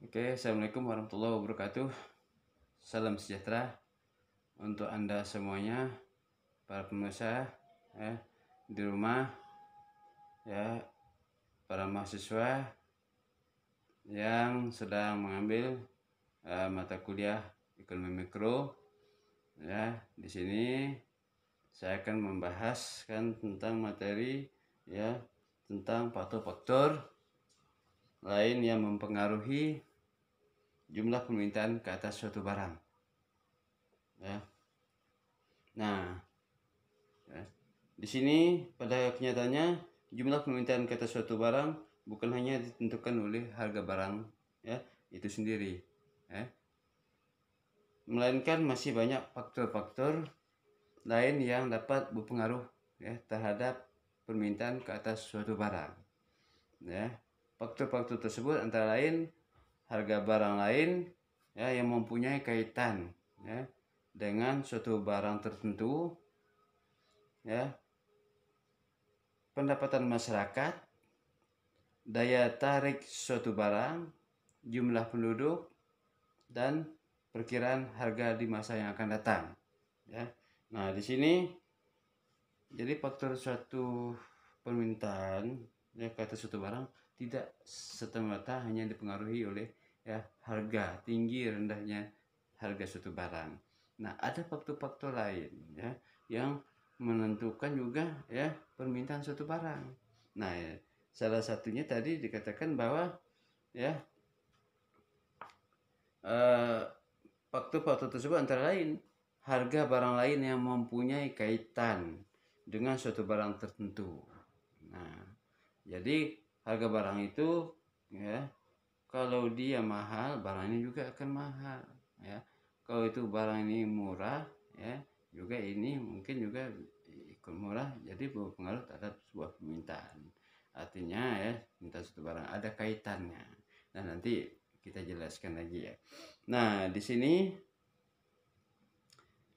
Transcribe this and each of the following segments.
Oke, Assalamualaikum warahmatullahi wabarakatuh. Salam sejahtera untuk Anda semuanya, para pemirsa ya, di rumah, ya, para mahasiswa yang sedang mengambil mata kuliah ekonomi mikro. Ya, di sini saya akan membahaskan tentang materi ya tentang faktor-faktor lain yang mempengaruhi jumlah permintaan ke atas suatu barang. Ya. Nah, ya, di sini pada kenyataannya jumlah permintaan ke atas suatu barang bukan hanya ditentukan oleh harga barang ya itu sendiri, ya, melainkan masih banyak faktor-faktor lain yang dapat berpengaruh ya terhadap permintaan ke atas suatu barang. Ya, faktor-faktor tersebut antara lain harga barang lain ya yang mempunyai kaitan ya dengan suatu barang tertentu, ya, pendapatan masyarakat, daya tarik suatu barang, jumlah penduduk, dan perkiraan harga di masa yang akan datang. Ya. Nah, di sini jadi faktor suatu permintaan ya ke atas suatu barang tidak semata hanya dipengaruhi oleh ya harga tinggi rendahnya harga suatu barang. Nah, ada faktor-faktor lain ya yang menentukan juga ya permintaan suatu barang. Nah, ya, salah satunya tadi dikatakan bahwa ya faktor-faktor tersebut antara lain harga barang lain yang mempunyai kaitan dengan suatu barang tertentu. Nah, jadi harga barang itu ya kalau dia mahal, barangnya juga akan mahal ya. Kalau itu barang ini murah ya, juga ini mungkin juga ikut murah, jadi berpengaruh terhadap sebuah permintaan. Artinya ya, minta suatu barang ada kaitannya. Nah, nanti kita jelaskan lagi ya. Nah, di sini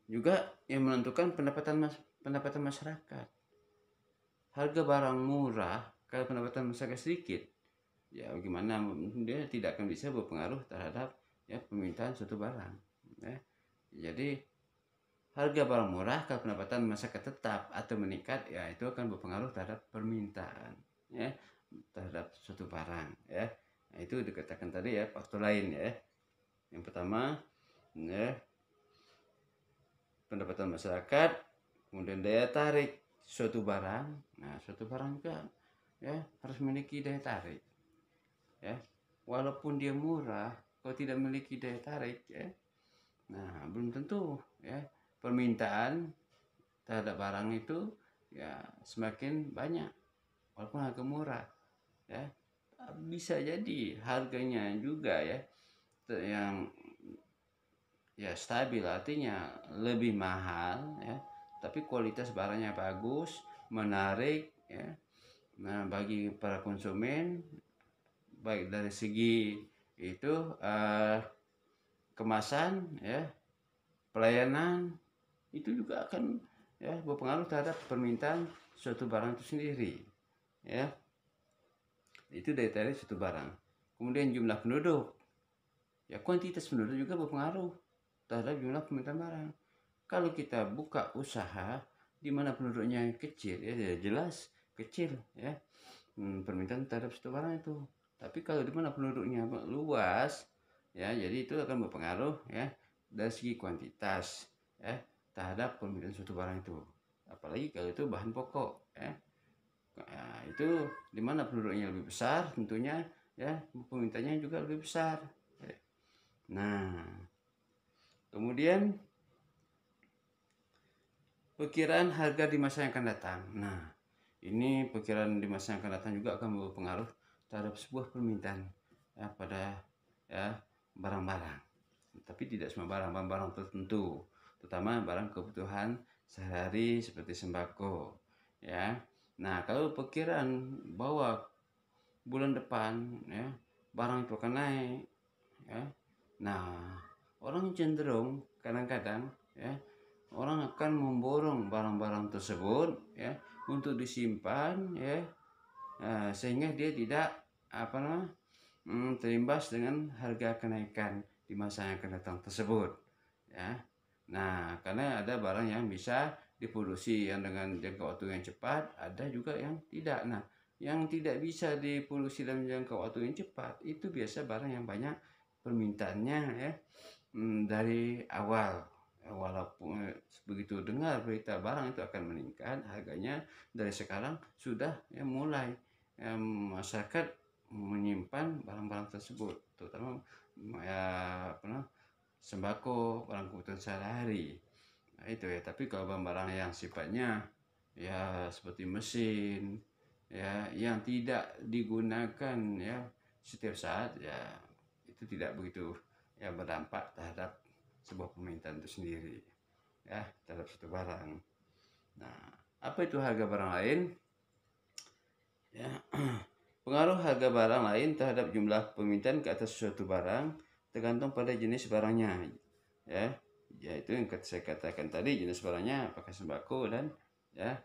juga yang menentukan pendapatan masyarakat. Harga barang murah kalau pendapatan masyarakat sedikit, ya bagaimana dia tidak akan bisa berpengaruh terhadap ya permintaan suatu barang. Ya. Jadi harga barang murah kalau pendapatan masyarakat tetap atau meningkat, ya itu akan berpengaruh terhadap permintaan ya terhadap suatu barang ya. Nah, itu dikatakan tadi ya faktor lain ya. Yang pertama ya pendapatan masyarakat, kemudian daya tarik suatu barang. Nah, suatu barang juga ya harus memiliki daya tarik ya, walaupun dia murah kalau tidak memiliki daya tarik ya, nah belum tentu ya permintaan terhadap barang itu ya semakin banyak walaupun harga murah ya. Bisa jadi harganya juga ya yang ya stabil, artinya lebih mahal ya, tapi kualitas barangnya bagus, menarik ya. Nah, bagi para konsumen baik dari segi itu kemasan ya, pelayanan itu juga akan ya berpengaruh terhadap permintaan suatu barang itu sendiri ya. Itu daya tarik suatu barang. Kemudian jumlah penduduk ya, kuantitas penduduk juga berpengaruh terhadap jumlah permintaan barang. Kalau kita buka usaha di mana penduduknya kecil ya jelas kecil ya permintaan terhadap suatu barang itu. Tapi kalau di mana penduduknya luas ya, jadi itu akan berpengaruh ya dari segi kuantitas ya terhadap permintaan suatu barang itu. Apalagi kalau itu bahan pokok ya. Nah, itu di mana penduduknya lebih besar tentunya ya permintaannya juga lebih besar. Nah, kemudian perkiraan harga di masa yang akan datang. Nah, ini perkiraan di masa yang akan datang juga akan berpengaruh terhadap sebuah permintaan ya pada ya barang-barang. Tapi tidak semua barang-barang tertentu, terutama barang kebutuhan sehari-hari seperti sembako ya. Nah, kalau perkiraan bahwa bulan depan ya barang itu akan naik ya. Nah, orang cenderung kadang-kadang ya orang akan memborong barang-barang tersebut ya untuk disimpan ya, sehingga dia tidak terimbas dengan harga kenaikan di masa yang akan datang tersebut, ya. Nah, karena ada barang yang bisa diproduksi yang dengan jangka waktu yang cepat, ada juga yang tidak. Nah, yang tidak bisa diproduksi dalam jangka waktu yang cepat itu biasa barang yang banyak permintaannya, ya, dari awal. Walaupun begitu dengar berita barang itu akan meningkat harganya, dari sekarang sudah ya mulai masyarakat menyimpan barang-barang tersebut, terutama ya sembako, barang kebutuhan sehari-hari. Nah, itu ya. Tapi kalau barang-barang yang sifatnya ya seperti mesin, ya, yang tidak digunakan ya setiap saat, ya itu tidak begitu ya berdampak terhadap sebuah permintaan itu sendiri, ya, terhadap suatu barang. Nah, apa itu harga barang lain? Ya, pengaruh harga barang lain terhadap jumlah permintaan ke atas suatu barang tergantung pada jenis barangnya, ya. Yaitu yang saya katakan tadi, jenis barangnya apakah sembako dan ya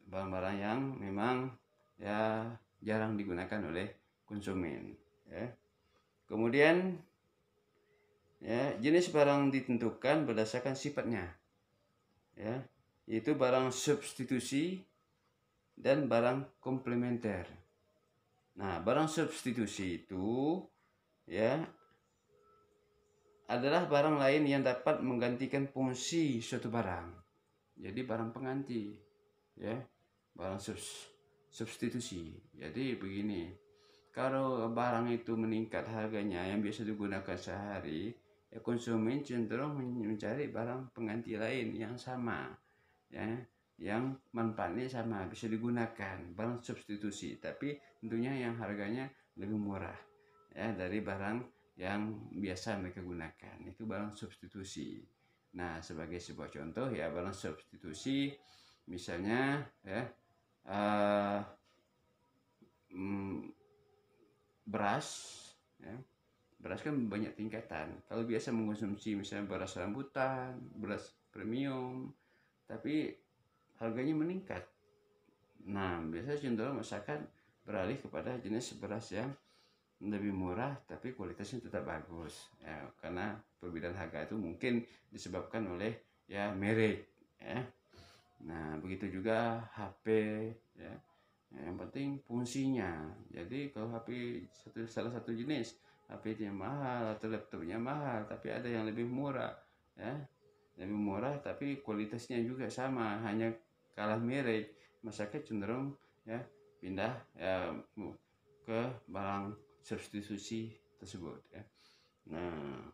barang-barang yang memang ya jarang digunakan oleh konsumen, ya. Kemudian ya, jenis barang ditentukan berdasarkan sifatnya, ya, yaitu barang substitusi dan barang komplementer. Nah, barang substitusi itu ya adalah barang lain yang dapat menggantikan fungsi suatu barang. Jadi barang pengganti, ya, barang substitusi. Jadi begini, kalau barang itu meningkat harganya yang biasa digunakan sehari, ya konsumen cenderung mencari barang pengganti lain yang sama, ya, yang manfaatnya sama, bisa digunakan, barang substitusi, tapi tentunya yang harganya lebih murah, ya, dari barang yang biasa mereka gunakan. Itu barang substitusi. Nah, sebagai sebuah contoh ya, barang substitusi misalnya ya beras, ya. Beras kan banyak tingkatan. Kalau biasa mengkonsumsi misalnya beras rambutan, beras premium, tapi harganya meningkat. Nah, biasanya cenderung masyarakat beralih kepada jenis beras yang lebih murah tapi kualitasnya tetap bagus, ya, karena perbedaan harga itu mungkin disebabkan oleh ya merek, ya. Nah, begitu juga HP, ya. Yang penting fungsinya. Jadi kalau HP salah satu jenis HP-nya mahal atau laptopnya mahal, tapi ada yang lebih murah, ya, lebih murah tapi kualitasnya juga sama, hanya kalah merek, masyarakat cenderung ya pindah ya ke barang substitusi tersebut, ya. Nah,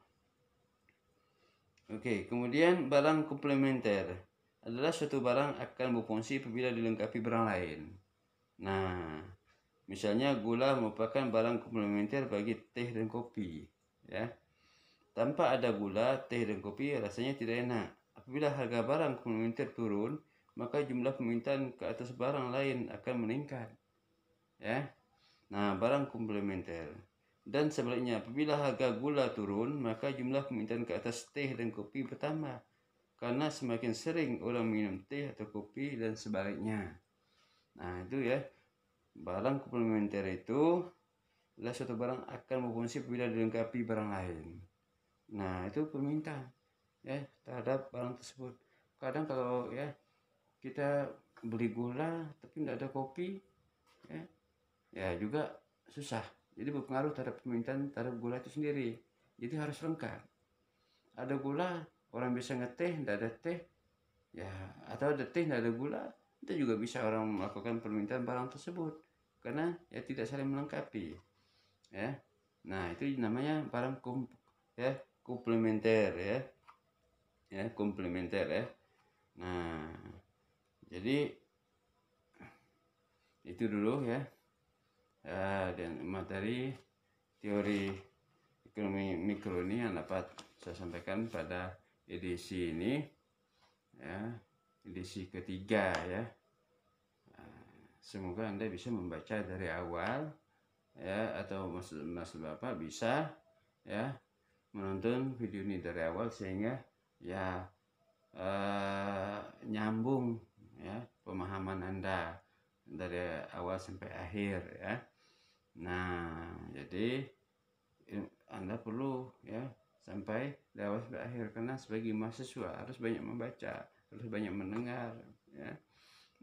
oke, kemudian barang komplementer adalah suatu barang akan berfungsi apabila dilengkapi barang lain. Nah, misalnya gula merupakan barang komplementer bagi teh dan kopi, ya. Tanpa ada gula, teh dan kopi rasanya tidak enak. Apabila harga barang komplementer turun, maka jumlah permintaan ke atas barang lain akan meningkat, ya. Nah, barang komplementer. Dan sebaliknya, apabila harga gula turun, maka jumlah permintaan ke atas teh dan kopi bertambah. Karena semakin sering orang minum teh atau kopi dan sebaliknya. Nah, itu ya. Barang komplementer itu adalah suatu barang akan berfungsi apabila dilengkapi barang lain. Nah, itu permintaan ya terhadap barang tersebut. Kadang kalau ya kita beli gula tapi tidak ada kopi, ya juga susah. Jadi berpengaruh terhadap permintaan terhadap gula itu sendiri. Jadi harus lengkap. Ada gula, orang bisa ngeteh, tidak ada teh, ya, atau ada teh tidak ada gula, itu juga bisa orang melakukan permintaan barang tersebut karena ya tidak saling melengkapi, ya. Nah, itu namanya barang komplementer, ya, komplementer, ya. Nah, jadi itu dulu ya, dan materi teori ekonomi mikro ini yang dapat saya sampaikan pada edisi ini, ya, edisi ketiga, ya. Semoga Anda bisa membaca dari awal, ya, atau maksud Bapak bisa ya menonton video ini dari awal sehingga ya nyambung ya pemahaman Anda dari awal sampai akhir, ya. Nah, jadi Anda perlu ya sampai dari awal sampai akhir, karena sebagai mahasiswa harus banyak membaca, harus banyak mendengar ya.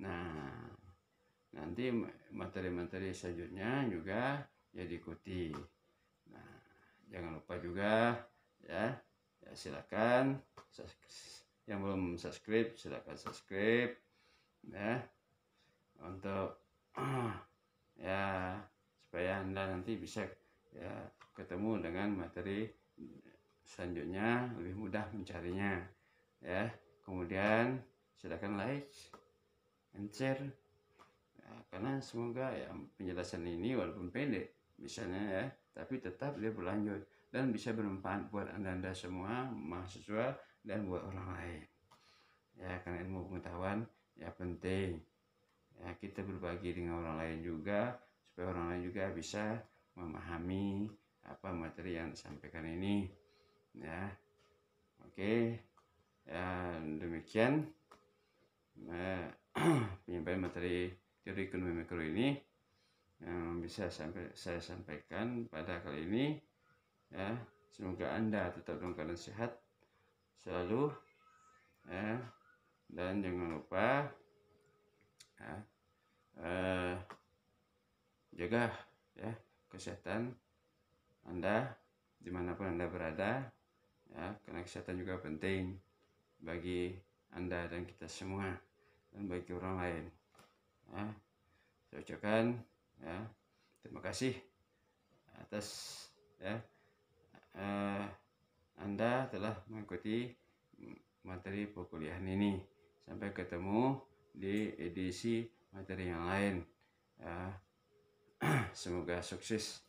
Nah, nanti materi-materi selanjutnya juga ya diikuti. Nah, jangan lupa juga ya, silakan yang belum subscribe silakan subscribe ya, untuk ya supaya Anda nanti bisa ya ketemu dengan materi selanjutnya, lebih mudah mencarinya ya. Kemudian silakan like and share ya, karena semoga ya penjelasan ini walaupun pendek misalnya ya, tapi tetap dia berlanjut dan bisa bermanfaat buat anda semua mahasiswa dan buat orang lain ya. Karena ilmu pengetahuan ya penting ya, kita berbagi dengan orang lain juga supaya orang lain juga bisa memahami apa materi yang disampaikan ini ya. Oke ya, demikian penyampaian materi teori ekonomi mikro ini yang bisa saya sampaikan pada kali ini ya. Semoga Anda tetap dalam keadaan sehat selalu ya, dan jangan lupa ya, jaga ya kesehatan Anda dimanapun Anda berada ya, karena kesehatan juga penting bagi Anda dan kita semua dan bagi orang lain ya. Saya ucapkan ya terima kasih atas ya Anda telah mengikuti materi perkuliahan ini. Sampai ketemu di edisi materi yang lain ya. Semoga sukses.